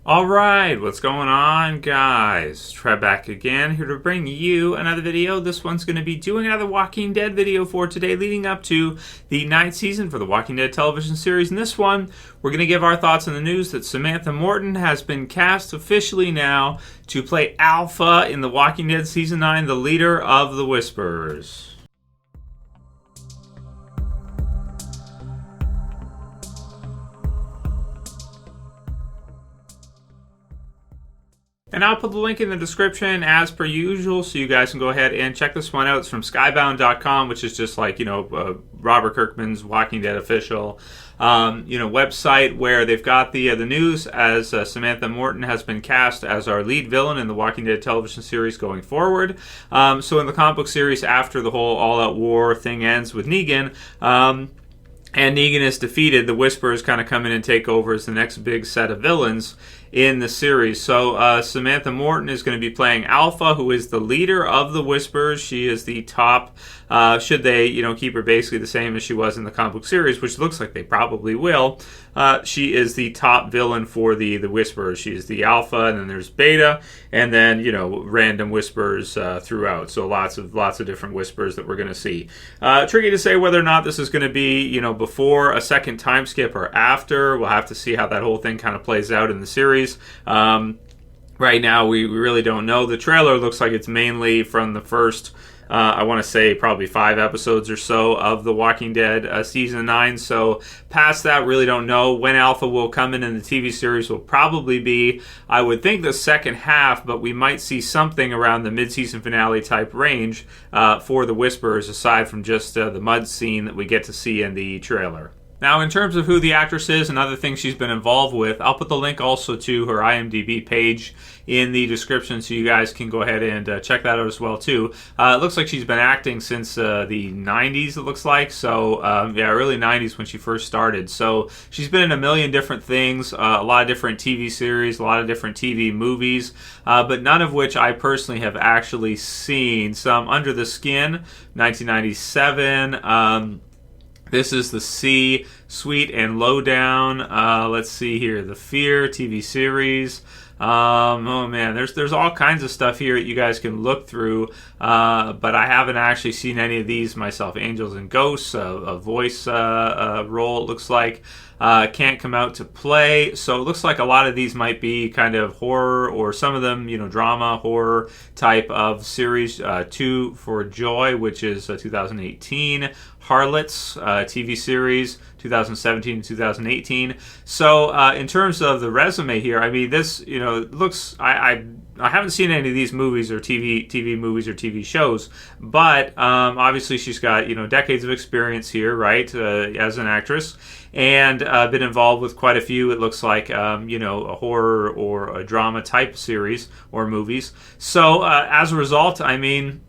Alright, what's going on, guys? Trev back again, here to bring you another video. This one's going to be doing another Walking Dead video for today, leading up to the 9th season for the Walking Dead television series. In this one, we're going to give our thoughts on the news that Samantha Morton has been cast officially now to play Alpha in the Walking Dead Season 9, the leader of the Whisperers. And I'll put the link in the description as per usual, so you guys can go ahead and check this one out. It's from skybound.com, which is just like, Robert Kirkman's Walking Dead official, website, where they've got the news as Samantha Morton has been cast as our lead villain in the Walking Dead television series going forward. So in the comic book series, after the whole all-out war thing ends with Negan, and Negan is defeated, the Whisperers kind of come in and take over as the next big set of villains in the series. So Samantha Morton is going to be playing Alpha, who is the leader of the Whisperers. She is the top, should they, keep her basically the same as she was in the comic book series, which looks like they probably will. She is the top villain for the Whisperers. She is the Alpha, and then there's Beta, and then, random Whisperers throughout. So lots of different Whisperers that we're going to see. Tricky to say whether or not this is going to be, before a second time skip or after. We'll have to see how that whole thing kind of plays out in the series. Right now, we really don't know. The trailer looks like it's mainly from the first, I want to say probably 5 episodes or so of The Walking Dead Season 9. So past that, really don't know. When Alpha will come in the TV series will probably be, I would think, the second half, but we might see something around the mid-season finale type range for the Whisperers, aside from just the mud scene that we get to see in the trailer. Now, in terms of who the actress is and other things she's been involved with, I'll put the link also to her IMDb page in the description, so you guys can go ahead and check that out as well, too. It looks like she's been acting since the 90s, it looks like. So, early 90s when she first started. So, she's been in a million different things, a lot of different TV series, a lot of different TV movies, but none of which I personally have actually seen. Some Under the Skin, 1997, this is the C, Sweet and Lowdown. Let's see here. The Fear TV series. Oh man, there's all kinds of stuff here that you guys can look through, but I haven't actually seen any of these myself. Angels and Ghosts, a voice role, it looks like. Can't Come Out to Play. So it looks like a lot of these might be kind of horror, or some of them, drama, horror type of series. Two for Joy, which is 2018. Harlots, TV series, 2017 to 2018. So in terms of the resume here, I mean, this, looks, I haven't seen any of these movies or TV movies or TV shows, but obviously she's got, decades of experience here, right, as an actress, and been involved with quite a few, it looks like, a horror or a drama type series or movies. So as a result, I mean,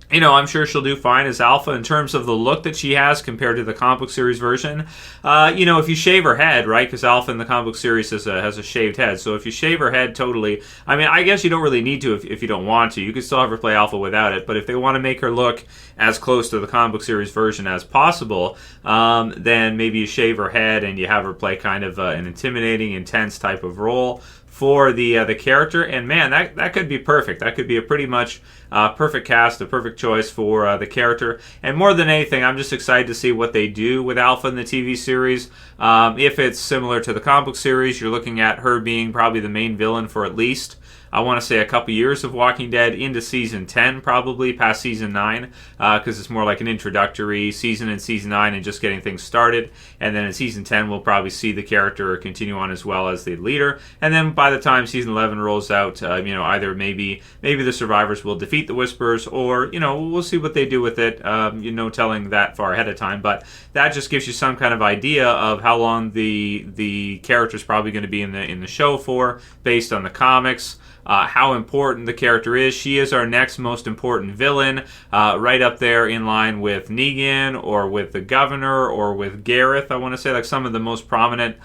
I'm sure she'll do fine as Alpha. In terms of the look that she has compared to the comic book series version, if you shave her head, right, because Alpha in the comic book series has a shaved head, so if you shave her head totally, I mean, I guess you don't really need to if you don't want to. You can still have her play Alpha without it, but if they want to make her look as close to the comic book series version as possible, then maybe you shave her head and you have her play kind of an intimidating, intense type of role for the character, and man, that could be perfect. That could be a pretty much perfect cast, a perfect choice for the character. And more than anything, I'm just excited to see what they do with Alpha in the TV series. If it's similar to the comic book series, you're looking at her being probably the main villain for at least, I want to say, a couple years of Walking Dead into Season 10, probably, past Season 9, because it's more like an introductory season in Season 9 and just getting things started. And then in Season 10, we'll probably see the character continue on as well as the leader. And then by the time Season 11 rolls out, either maybe the survivors will defeat the Whisperers, or, we'll see what they do with it, telling that far ahead of time. But that just gives you some kind of idea of how long the character's probably going to be in the show for, based on the comics. How important the character is. She is our next most important villain, right up there in line with Negan, or with the Governor, or with Gareth. I want to say, like, some of the most prominent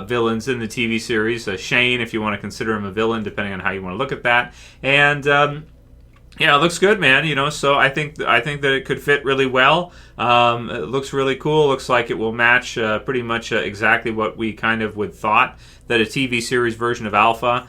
villains in the TV series. Shane, if you want to consider him a villain, depending on how you want to look at that. And Yeah, it looks good, man. So I think that it could fit really well. It looks really cool. Looks like it will match pretty much exactly what we kind of would thought that a TV series version of Alpha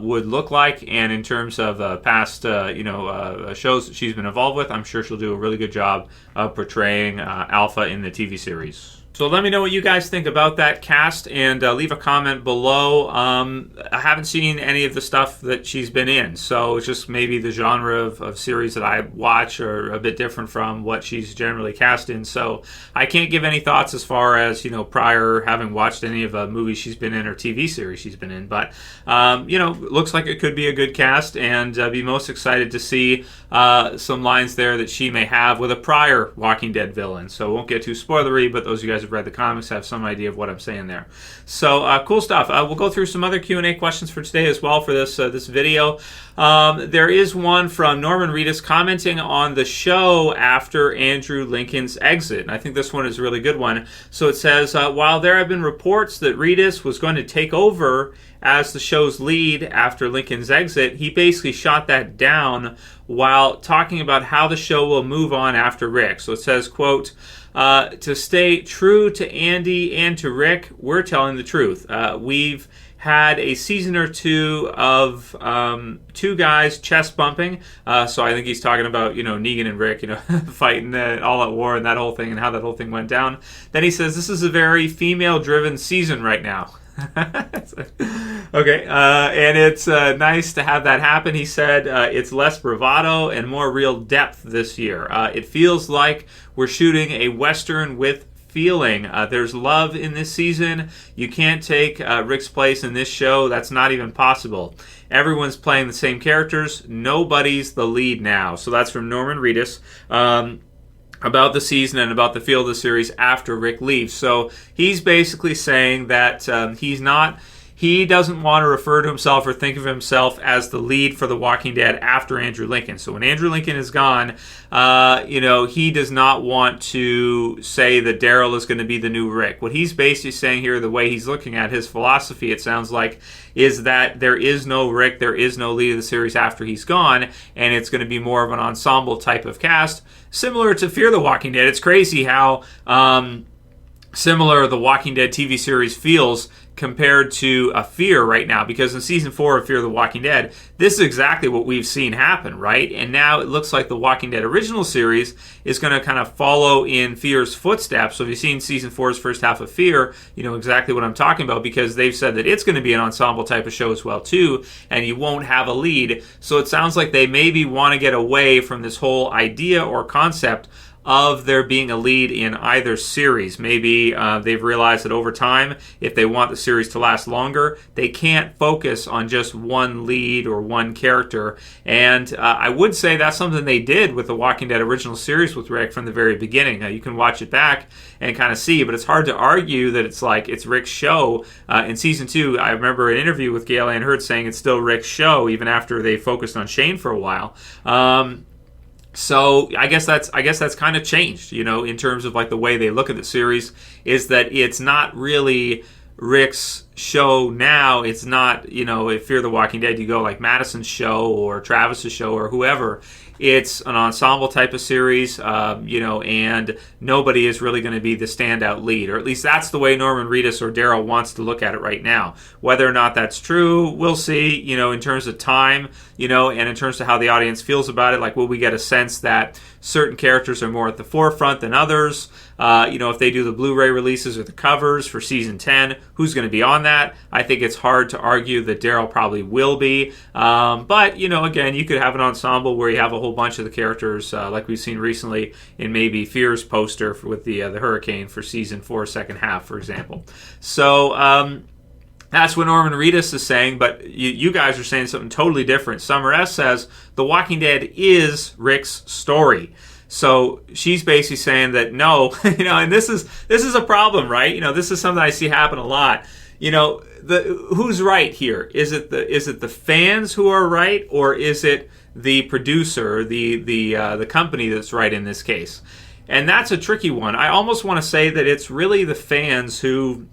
would look like. And in terms of past shows that she's been involved with, I'm sure she'll do a really good job of portraying Alpha in the TV series. So let me know what you guys think about that cast, and leave a comment below. I haven't seen any of the stuff that she's been in, so it's just maybe the genre of series that I watch are a bit different from what she's generally cast in. So I can't give any thoughts as far as, prior having watched any of the movies she's been in or TV series she's been in. But, looks like it could be a good cast, and be most excited to see some lines there that she may have with a prior Walking Dead villain. So won't get too spoilery, but those of you guys have read the comics have some idea of what I'm saying there. So cool stuff. We'll go through some other Q&A questions for today as well for this video. There is one from Norman Reedus commenting on the show after Andrew Lincoln's exit. And I think this one is a really good one. So it says, while there have been reports that Reedus was going to take over as the show's lead after Lincoln's exit, he basically shot that down while talking about how the show will move on after Rick. So it says, quote, to stay true to Andy and to Rick, we're telling the truth. We've had a season or two of two guys chest bumping. So I think he's talking about, Negan and Rick, fighting all at war and that whole thing and how that whole thing went down. Then he says, this is a very female-driven season right now. Okay, and it's nice to have that happen. He said it's less bravado and more real depth this year. It feels like we're shooting a Western with feeling. There's love in this season. You can't take Rick's place in this show. That's not even possible. Everyone's playing the same characters. Nobody's the lead now. So that's from Norman Reedus. About the season and about the feel of the series after Rick leaves. So he's basically saying that he doesn't want to refer to himself or think of himself as the lead for The Walking Dead after Andrew Lincoln. So when Andrew Lincoln is gone, he does not want to say that Daryl is going to be the new Rick. What he's basically saying here, the way he's looking at his philosophy, it sounds like, is that there is no Rick, there is no lead of the series after he's gone, and it's going to be more of an ensemble type of cast, similar to Fear the Walking Dead. It's crazy how similar the Walking Dead TV series feels compared to a Fear right now, because in season 4 of Fear the Walking Dead, this is exactly what we've seen happen, right? And now it looks like the Walking Dead original series is going to kind of follow in Fear's footsteps. So if you've seen season 4's first half of Fear, you know exactly what I'm talking about, because they've said that it's going to be an ensemble type of show as well too, and you won't have a lead. So it sounds like they maybe want to get away from this whole idea or concept of there being a lead in either series. Maybe they've realized that over time, if they want the series to last longer, they can't focus on just one lead or one character. And I would say that's something they did with the Walking Dead original series with Rick from the very beginning. You can watch it back and kind of see, but it's hard to argue that it's like it's Rick's show. In season 2, I remember an interview with Gale Ann Hurd saying it's still Rick's show, even after they focused on Shane for a while. So I guess that's kind of changed, in terms of like the way they look at the series, is that it's not really Rick's show now. It's not, if Fear the Walking Dead, you go like Madison's show or Travis's show or whoever. It's an ensemble type of series, and nobody is really going to be the standout lead, or at least that's the way Norman Reedus or Daryl wants to look at it right now. Whether or not that's true, we'll see, in terms of time, and in terms of how the audience feels about it. Like, will we get a sense that certain characters are more at the forefront than others? If they do the Blu-ray releases or the covers for season 10, who's going to be on that? I think it's hard to argue that Daryl probably will be. But, again, you could have an ensemble where you have a whole bunch of the characters, like we've seen recently in maybe Fear's poster with the Hurricane for season 4, second half, for example. So, that's what Norman Reedus is saying, but you guys are saying something totally different. Summer S says, The Walking Dead is Rick's story. So she's basically saying that no, and this is a problem, right? This is something I see happen a lot. Who's right here? Is it the fans who are right, or is it the producer, the company that's right in this case? And that's a tricky one. I almost want to say that it's really the fans who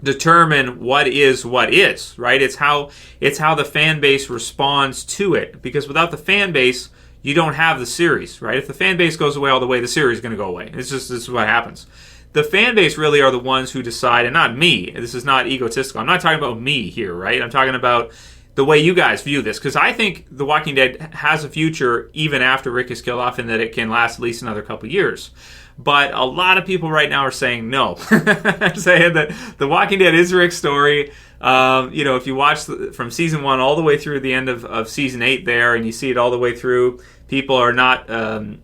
determine what is, right? It's how the fan base responds to it, because without the fan base, you don't have the series, right? If the fan base goes away all the way, the series is going to go away. This is what happens. The fan base really are the ones who decide, and not me. This is not egotistical. I'm not talking about me here, right? I'm talking about the way you guys view this, because I think The Walking Dead has a future even after Rick is killed off, and that it can last at least another couple years. But a lot of people right now are saying no. Saying that The Walking Dead is Rick's story. If you watch from season 1 all the way through the end of season 8 there, and you see it all the way through, people are not in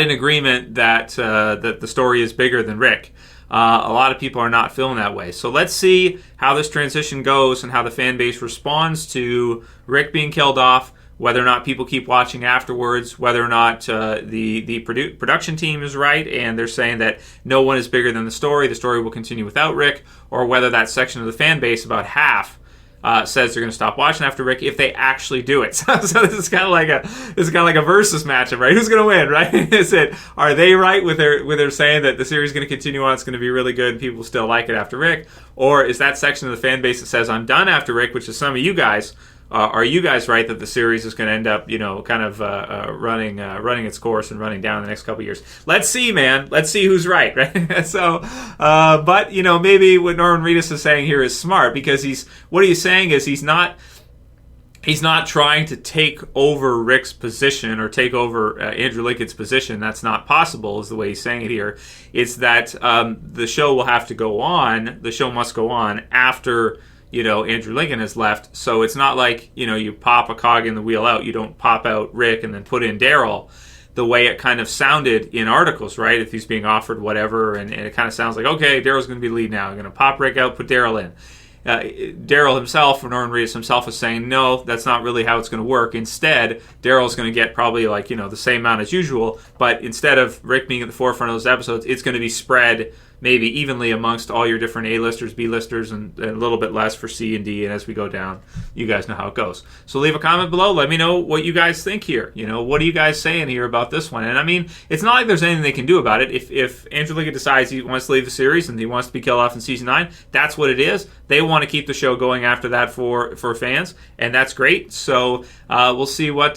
agreement that the story is bigger than Rick. A lot of people are not feeling that way. So let's see how this transition goes and how the fan base responds to Rick being killed off, whether or not people keep watching afterwards, whether or not the production team is right and they're saying that no one is bigger than the story will continue without Rick, or whether that section of the fan base, about half, says they're going to stop watching after Rick if they actually do it. So this is kind of like a versus matchup, right? Who's going to win, right? Are they right with their saying that the series is going to continue on, it's going to be really good, and people will still like it after Rick, or is that section of the fan base that says I'm done after Rick, which is some of you guys? Are you guys right that the series is going to end up, running its course and running down in the next couple of years? Let's see, man. Let's see who's right, right? So, but maybe what Norman Reedus is saying here is smart, because what he's saying is he's not trying to take over Rick's position or take over Andrew Lincoln's position. That's not possible, is the way he's saying it here. It's that the show will have to go on. The show must go on after Andrew Lincoln has left. So it's not like, you pop a cog in the wheel out. You don't pop out Rick and then put in Daryl, the way it kind of sounded in articles, right? If he's being offered whatever, and it kind of sounds like, okay, Daryl's going to be lead now. I'm going to pop Rick out, put Daryl in. Daryl himself, or Norman Reedus himself, is saying, no, that's not really how it's going to work. Instead, Daryl's going to get probably the same amount as usual, but instead of Rick being at the forefront of those episodes, it's going to be spread maybe evenly amongst all your different A-listers, B-listers, and a little bit less for C and D, and as we go down, you guys know how it goes. So leave a comment below. Let me know what you guys think here. What are you guys saying here about this one? And I mean, it's not like there's anything they can do about it. If Andrew Lincoln decides he wants to leave the series and he wants to be killed off in season 9, that's what it is. They want to keep the show going after that for fans, and that's great. So we'll see what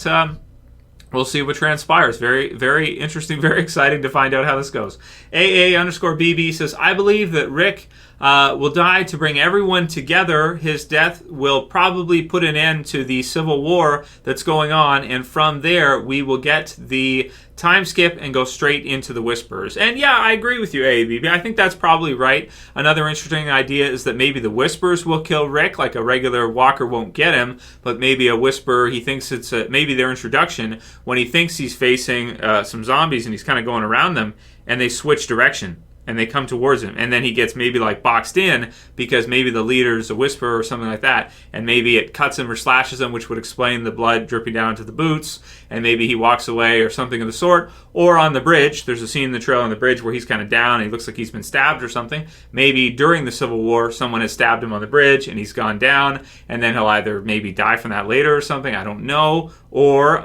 transpires. Very, very interesting, very exciting to find out how this goes. AA_BB says, I believe that Rick will die to bring everyone together. His death will probably put an end to the civil war that's going on, and from there we will get the time skip and go straight into the Whisperers. And yeah, I agree with you, AABB. I think that's probably right. Another interesting idea is that maybe the Whisperers will kill Rick, like a regular walker won't get him, but maybe a Whisperer, he thinks it's maybe their introduction, when he thinks he's facing some zombies and he's kind of going around them, and they switch direction and they come towards him, and then he gets maybe boxed in because maybe the leader's a Whisperer or something like that, and maybe it cuts him or slashes him, which would explain the blood dripping down to the boots, and maybe he walks away or something of the sort. Or on the bridge, there's a scene in the trailer on the bridge where he's kind of down and he looks like he's been stabbed or something. Maybe during the Civil War someone has stabbed him on the bridge and he's gone down, and then he'll either maybe die from that later or something, I don't know, or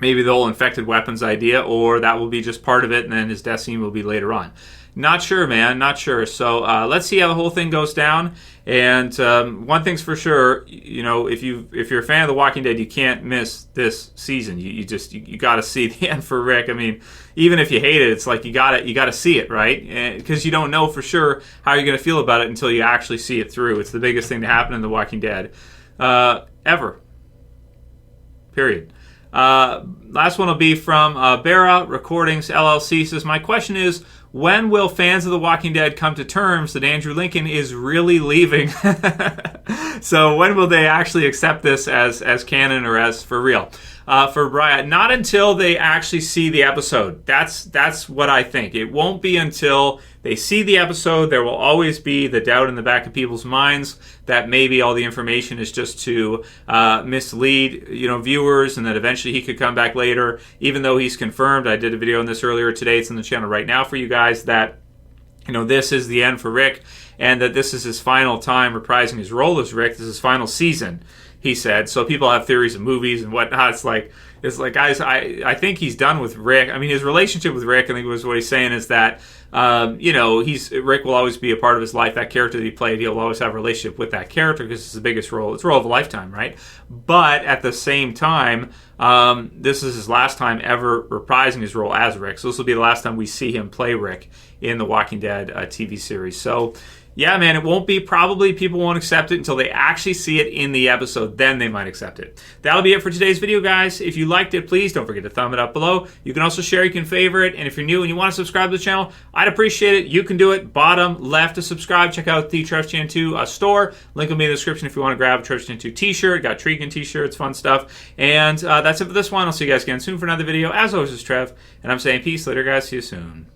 maybe the whole infected weapons idea, or that will be just part of it, and then his death scene will be later on. Not sure, man. Not sure. So let's see how the whole thing goes down. And one thing's for sure, if you're a fan of The Walking Dead, you can't miss this season. You got to see the end for Rick. I mean, even if you hate it, it's like you got to see it, right? Because you don't know for sure how you're going to feel about it until you actually see it through. It's the biggest thing to happen in The Walking Dead ever. Period. Last one will be from Barra Recordings LLC. Says, my question is, when will fans of The Walking Dead come to terms that Andrew Lincoln is really leaving? So when will they actually accept this as canon or as for real? For Brian, not until they actually see the episode. That's what I think. It won't be until they see the episode. There will always be the doubt in the back of people's minds that maybe all the information is just to mislead, viewers, and that eventually he could come back later. Even though he's confirmed, I did a video on this earlier today. It's on the channel right now for you guys, that this is the end for Rick, and that this is his final time reprising his role as Rick. This is his final season, he said. So people have theories of movies and whatnot. It's like, guys, I think he's done with Rick. I mean, his relationship with Rick, I think was what he's saying, is that Rick will always be a part of his life. That character that he played, he'll always have a relationship with that character because it's the biggest role. It's a role of a lifetime, right? But at the same time, this is his last time ever reprising his role as Rick. So this will be the last time we see him play Rick in the Walking Dead TV series. So yeah, man, it won't be, probably people won't accept it until they actually see it in the episode. Then they might accept it. That'll be it for today's video, guys. If you liked it, please don't forget to thumb it up below. You can also share, you can favorite, and if you're new and you want to subscribe to the channel, I'd appreciate it. You can do it. Bottom left to subscribe. Check out the Trev Chan 2 store. Link will be in the description if you want to grab a Trev Chan 2 t-shirt. Got Tregan t-shirts, fun stuff. And that's it for this one. I'll see you guys again soon for another video. As always, it's Trev, and I'm saying peace. Later, guys. See you soon.